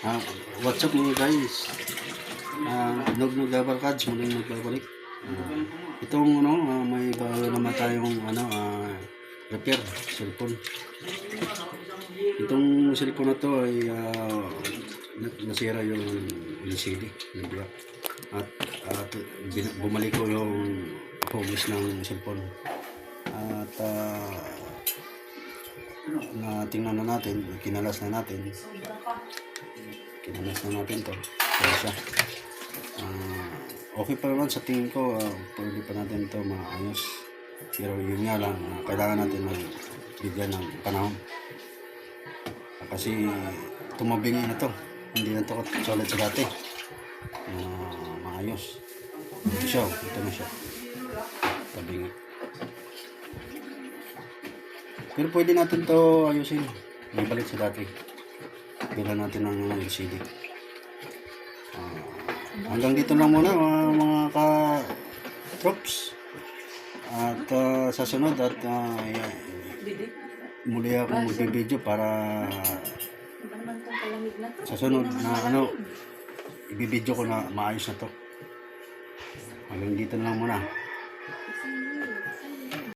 Ah, what's up mga guys? Nagbabarkads, muling nagbabalik. Itong may bago naman tayong repair cellphone. Itong cellphone na to ay nasira yung LCD ng black. At bumalik ko yung hugis ng cellphone. At tingnan na natin, kinalas na natin to. Kaya siya. Okay pa naman sa tingin ko, pwede pa natin to maayos. Pero yun nga lang, kailangan natin magbigyan ng panahon. Kasi tumabingi na to. Hindi na to katulad sa dati. Maayos. Ito na siya. Tabingi. Pero pwede natin to ayusin. Ibalik sa dati. Bilan natin ng LCD. Hanggang dito lang muna mga ka-troops. At sa sunod at muli akong magbibideo para sa sunod na ibibideo ko na maayos na to. Hanggang dito lang muna.